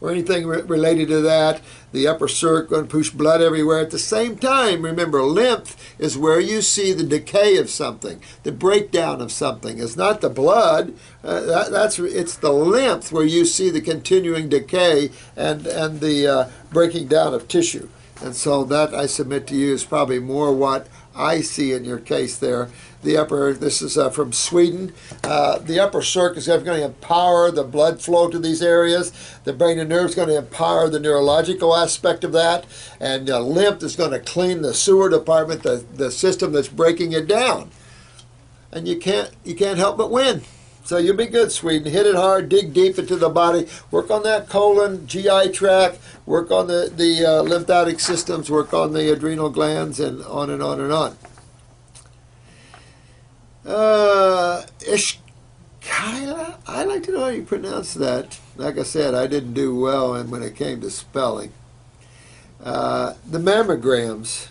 or anything related to that. The upper circ going to push blood everywhere. At the same time, remember, lymph is where you see the decay of something, the breakdown of something. It's not the blood. It's the lymph where you see the continuing decay and the breaking down of tissue. And so that, I submit to you, is probably more what I see in your case there. The upper, this is from Sweden. The upper circ is going to empower the blood flow to these areas. The brain and nerve is going to empower the neurological aspect of that. And lymph is going to clean the sewer department, the system that's breaking it down. And you can't help but win. So you'll be good, Sweden. Hit it hard, dig deep into the body, work on that colon, GI tract, work on the lymphatic systems, work on the adrenal glands, and on and on and on. Ishkaila? I like to know how you pronounce that. Like I said, I didn't do well when it came to spelling. The mammograms.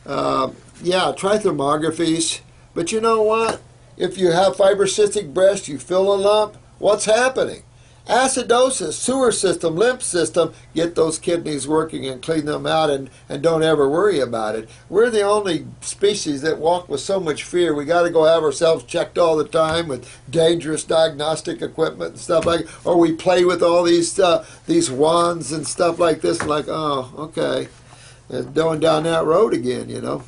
Yeah, try thermographies. But you know what? If you have fibrocystic breast, you feel a lump, what's happening? Acidosis, sewer system, lymph system, get those kidneys working and clean them out, and don't ever worry about it. We're the only species that walk with so much fear. We got to go have ourselves checked all the time with dangerous diagnostic equipment and stuff like, or we play with all these wands and stuff like this, and like, oh, okay, going down that road again, you know.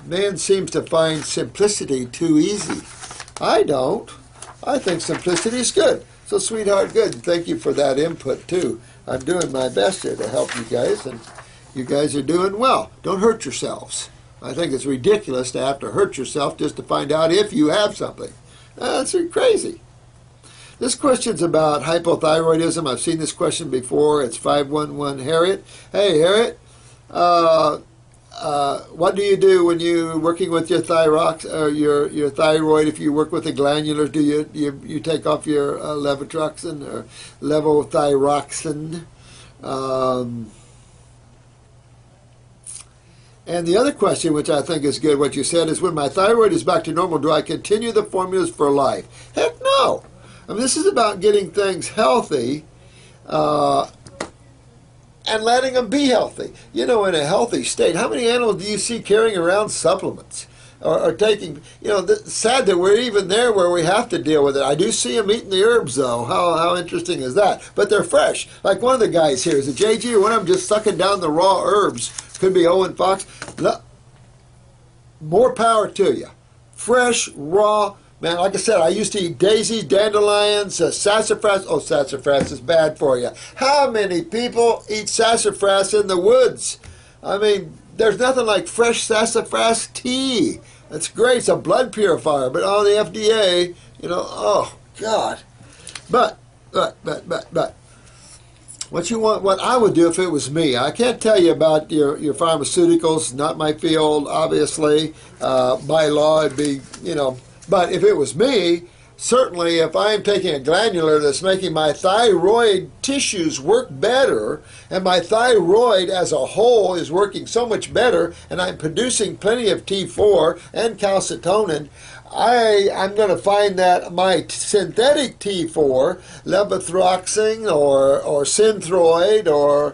Man seems to find simplicity too easy. I don't. I think simplicity is good. So, sweetheart, good. Thank you for that input, too. I'm doing my best here to help you guys, and you guys are doing well. Don't hurt yourselves. I think it's ridiculous to have to hurt yourself just to find out if you have something. That's crazy. This question's about hypothyroidism. I've seen this question before. It's 511 Harriet. Hey, Harriet. What do you do when you're working with your thyroid? If you work with the glandulars, do you take off your levothyroxine or levothyroxine? And the other question, which I think is good, what you said is, when my thyroid is back to normal, do I continue the formulas for life? Heck no. I mean, this is about getting things healthy. And letting them be healthy. You know, in a healthy state. How many animals do you see carrying around supplements? Or taking, you know, sad that we're even there where we have to deal with it. I do see them eating the herbs, though. How interesting is that? But they're fresh. Like one of the guys here, is it JG or one of them just sucking down the raw herbs? Could be Owen Fox. More power to you. Fresh, raw. Man, like I said, I used to eat daisies, dandelions, sassafras. Oh, sassafras is bad for you. How many people eat sassafras in the woods? I mean, there's nothing like fresh sassafras tea. That's great. It's a blood purifier. But on the FDA, you know, oh, God. But. What you want, what I would do if it was me. I can't tell you about your pharmaceuticals. Not my field, obviously. By law, it'd be, you know. But if it was me, certainly if I'm taking a glandular that's making my thyroid tissues work better, and my thyroid as a whole is working so much better, and I'm producing plenty of T4 and calcitonin, I'm going to find that my synthetic T4, levothyroxine or synthroid or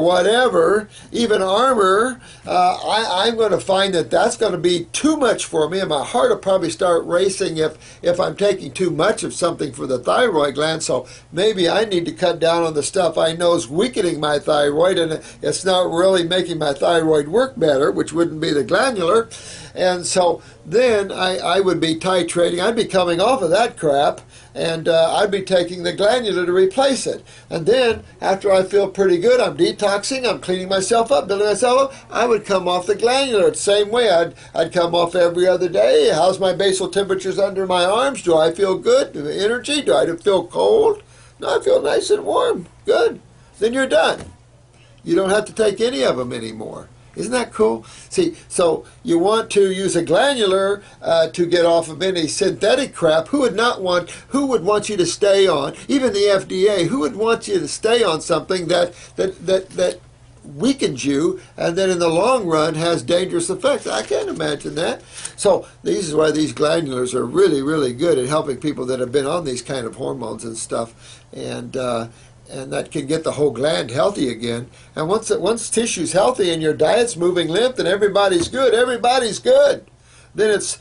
whatever, even Armor, I'm going to find that that's going to be too much for me, and my heart will probably start racing if I'm taking too much of something for the thyroid gland. So maybe I need to cut down on the stuff I know is weakening my thyroid, and it's not really making my thyroid work better, which wouldn't be the glandular. And so then I would be titrating. I'd be coming off of that crap, and I'd be taking the glandular to replace it. And then, after I feel pretty good, I'm detoxing, I'm cleaning myself up, building myself up, I would come off the glandular the same way. I'd come off every other day. How's my basal temperatures under my arms? Do I feel good? Energy? Do I feel cold? No, I feel nice and warm. Good. Then you're done. You don't have to take any of them anymore. Isn't that cool? See, so you want to use a glandular to get off of any synthetic crap. Who would want you to stay on, even the FDA, who would want you to stay on something that weakens you, and then in the long run has dangerous effects. I can't imagine that. So this is why these glandulars are really, really good at helping people that have been on these kind of hormones and stuff, and that can get the whole gland healthy again. And once tissue's healthy and your diet's moving lymph, then everybody's good. Everybody's good. Then it's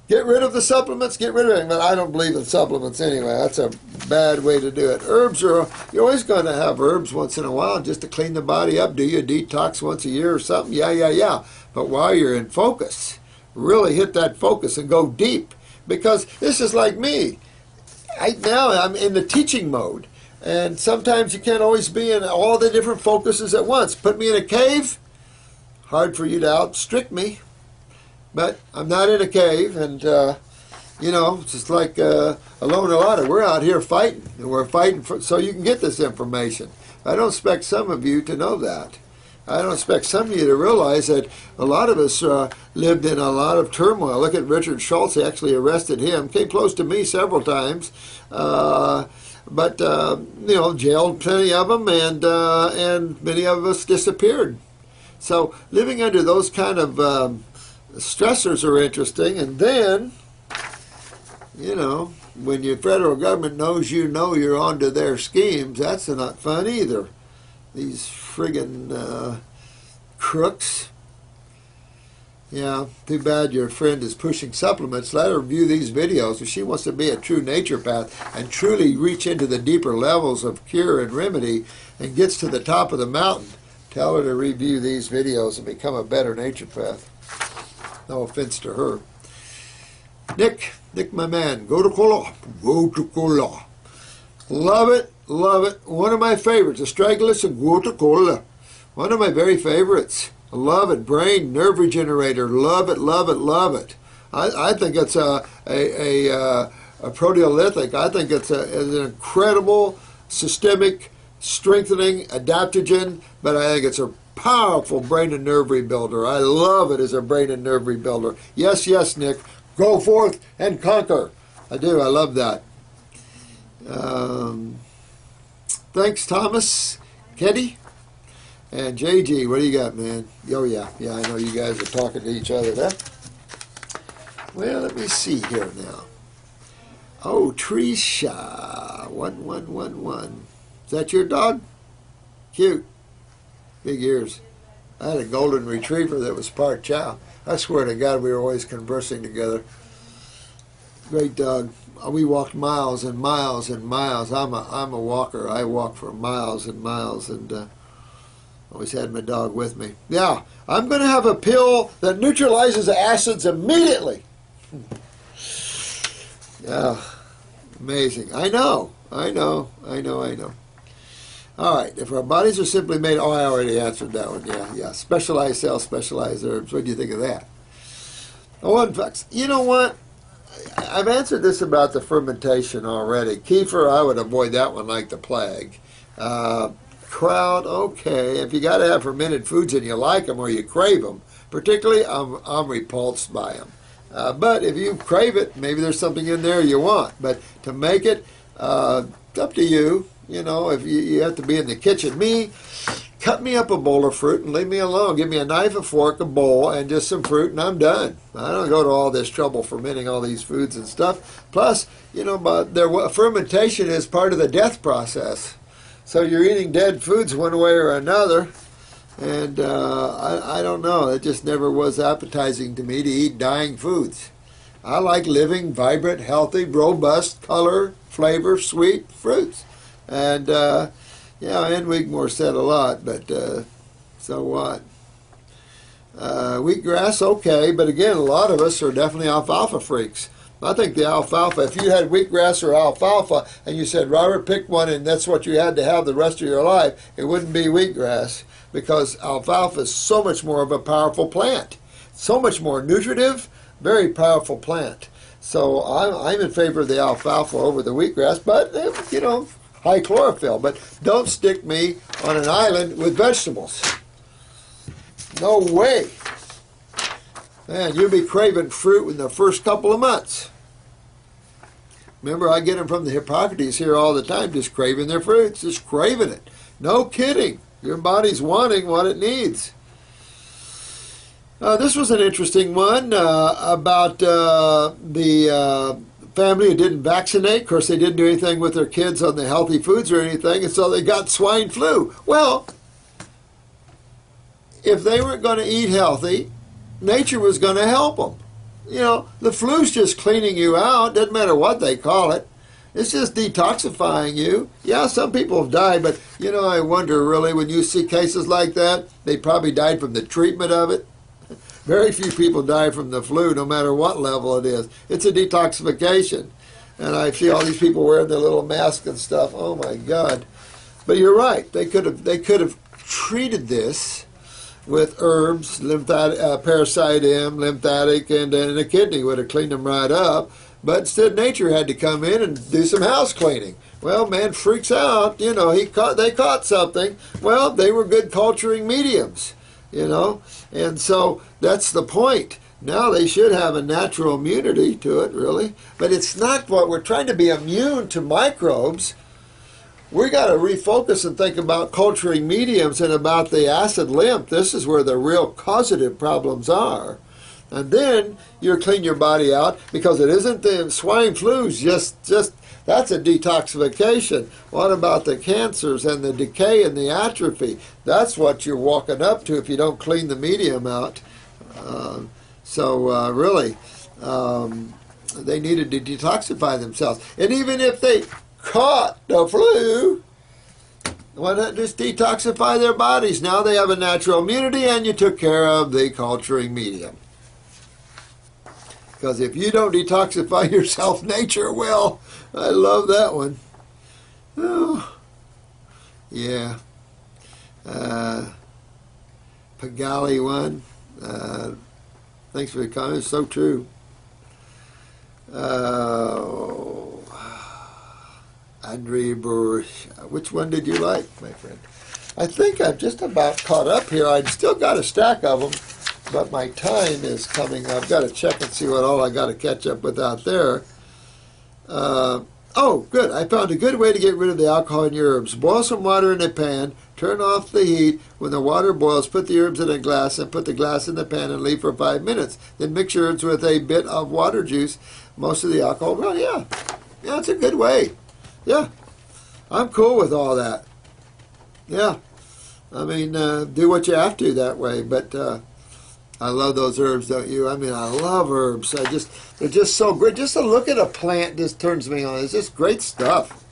get rid of the supplements, get rid of it. But I don't believe in supplements anyway. That's a bad way to do it. Herbs you're always going to have herbs once in a while just to clean the body up. Do you detox once a year or something? Yeah. But while you're in focus, really hit that focus and go deep. Because this is like me. Now I'm in the teaching mode. And sometimes you can't always be in all the different focuses at once. Put me in a cave, hard for you to outstrict me. But I'm not in a cave, and, it's just like Alone Alada. We're out here fighting, and we're fighting so you can get this information. I don't expect some of you to know that. I don't expect some of you to realize that a lot of us lived in a lot of turmoil. Look at Richard Schultz. They actually arrested him. Came close to me several times. But jailed plenty of them, and many of us disappeared. So living under those kind of stressors are interesting. And then, when your federal government knows you're onto their schemes, that's not fun either. These friggin' crooks. Yeah, too bad your friend is pushing supplements. Let her view these videos. If she wants to be a true naturopath and truly reach into the deeper levels of cure and remedy and gets to the top of the mountain, tell her to review these videos and become a better naturopath. No offense to her. Nick, my man, go to Kola. Love it. One of my favorites, Astragalus and go to Kola. One of my very favorites. I love it. Brain, nerve regenerator. Love it. I think it's a proteolytic. I think it's an incredible systemic strengthening adaptogen, but I think it's a powerful brain and nerve rebuilder. I love it as a brain and nerve rebuilder. Yes, Nick. Go forth and conquer. I do. I love that. Thanks, Thomas. Kenny. And JG, what do you got, man? Oh, yeah, I know you guys are talking to each other there. Well, let me see here now. Oh, Trisha, 1111. Is that your dog? Cute. Big ears. I had a golden retriever that was part chow. I swear to God, we were always conversing together. Great dog. We walked miles and miles and miles. I'm a walker. I walk for miles and miles, and always had my dog with me. Yeah, I'm going to have a pill that neutralizes acids immediately. Yeah, amazing. I know. All right, if our bodies are simply made... Oh, I already answered that one. Yeah. Specialized cells, specialized herbs. What do you think of that? Oh, in fact, you know what? I've answered this about the fermentation already. Kefir, I would avoid that one like the plague. Kraut, okay. If you got to have fermented foods and you like them or you crave them, particularly, I'm repulsed by them. But if you crave it, maybe there's something in there you want. But to make it, it's up to you. If you have to be in the kitchen. Cut me up a bowl of fruit and leave me alone. Give me a knife, a fork, a bowl, and just some fruit, and I'm done. I don't go to all this trouble fermenting all these foods and stuff. Plus, but fermentation is part of the death process. So you're eating dead foods one way or another. And I don't know. It just never was appetizing to me to eat dying foods. I like living, vibrant, healthy, robust, color, flavor, sweet fruits. And, Ann Wigmore said a lot, but so what? Wheatgrass, okay, but again, a lot of us are definitely alfalfa freaks. I think the alfalfa, if you had wheatgrass or alfalfa and you said, Robert, pick one and that's what you had to have the rest of your life, it wouldn't be wheatgrass, because alfalfa is so much more of a powerful plant. So much more nutritive, very powerful plant. So I'm in favor of the alfalfa over the wheatgrass, but, high chlorophyll. But don't stick me on an island with vegetables. No way. Man, you'll be craving fruit in the first couple of months. Remember, I get them from the Hippocrates here all the time, just craving their fruits, just craving it. No kidding. Your body's wanting what it needs. This was an interesting one about the family who didn't vaccinate. Of course, they didn't do anything with their kids on the healthy foods or anything, and so they got swine flu. Well, if they weren't going to eat healthy, nature was going to help them. You know, the flu's just cleaning you out. Doesn't matter what they call it. It's just detoxifying you. Yeah, some people have died, but, you know, I wonder really when you see cases like that, they probably died from the treatment of it. Very few people die from the flu, no matter what level it is. It's a detoxification. And I see all these people wearing their little masks and stuff. Oh, my God. But you're right. They could have treated this with herbs, parasite M, lymphatic, and a kidney would have cleaned them right up. But instead, nature had to come in and do some house cleaning. Well, man freaks out. You know, they caught something. Well, they were good culturing mediums, you know. And so that's the point. Now they should have a natural immunity to it, really. But it's not what we're trying to be immune to microbes. We got to refocus and think about culturing mediums and about the acid lymph. This is where the real causative problems are. And then you clean your body out, because it isn't the swine flu's just that's a detoxification. What about the cancers and the decay and the atrophy? That's what you're walking up to if you don't clean the medium out. Really, they needed to detoxify themselves. And even if they caught the flu, why not just detoxify their bodies? Now they have a natural immunity, and you took care of the culturing medium. Because if you don't detoxify yourself, nature will. I love that one. Oh, yeah. Pagali one. Thanks for the comment. It's so true. Andre Bursch. Which one did you like, my friend? I think I've just about caught up here. I've still got a stack of them, but my time is coming. I've got to check and see what all I got to catch up with out there. Oh, good. I found a good way to get rid of the alcohol in your herbs. Boil some water in a pan, turn off the heat. When the water boils, put the herbs in a glass and put the glass in the pan and leave for 5 minutes. Then mix your herbs with a bit of water juice. Most of the alcohol, well, yeah, it's a good way. Yeah, I'm cool with all that. Yeah, I mean, do what you have to that way, but I love those herbs, don't you? I mean, I love herbs. They're just so great. Just to look at a plant just turns me on. It's just great stuff.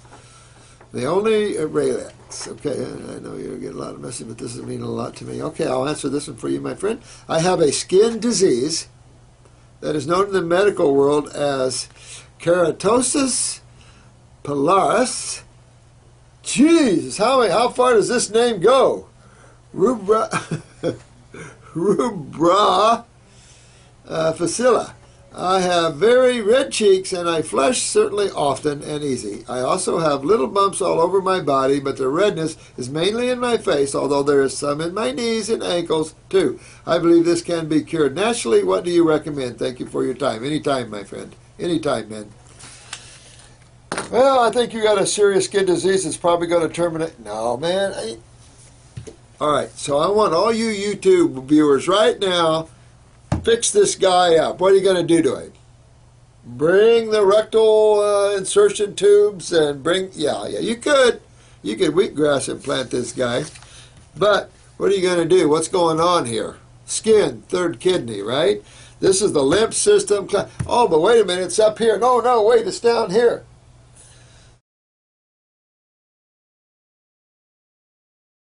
The only relax. Okay, I know you're getting a lot of messages, but this is meaning a lot to me. Okay, I'll answer this one for you, my friend. I have a skin disease that is known in the medical world as keratosis pilaris. Jesus, how far does this name go? Rubra facilla. I have very red cheeks and I flush certainly often and easy. I also have little bumps all over my body, but the redness is mainly in my face, although there is some in my knees and ankles too. I believe this can be cured naturally. What do you recommend? Thank you for your time. Anytime, my friend. Anytime, man. Well, I think you got a serious skin disease that's probably going to terminate. No, man. All right, so I want all you YouTube viewers right now, fix this guy up. What are you going to do to him? Bring the rectal insertion tubes and bring, yeah, you could wheatgrass implant this guy. But what are you going to do? What's going on here? Skin, third kidney, right? This is the lymph system. Oh, but wait a minute, it's up here. No, wait, it's down here.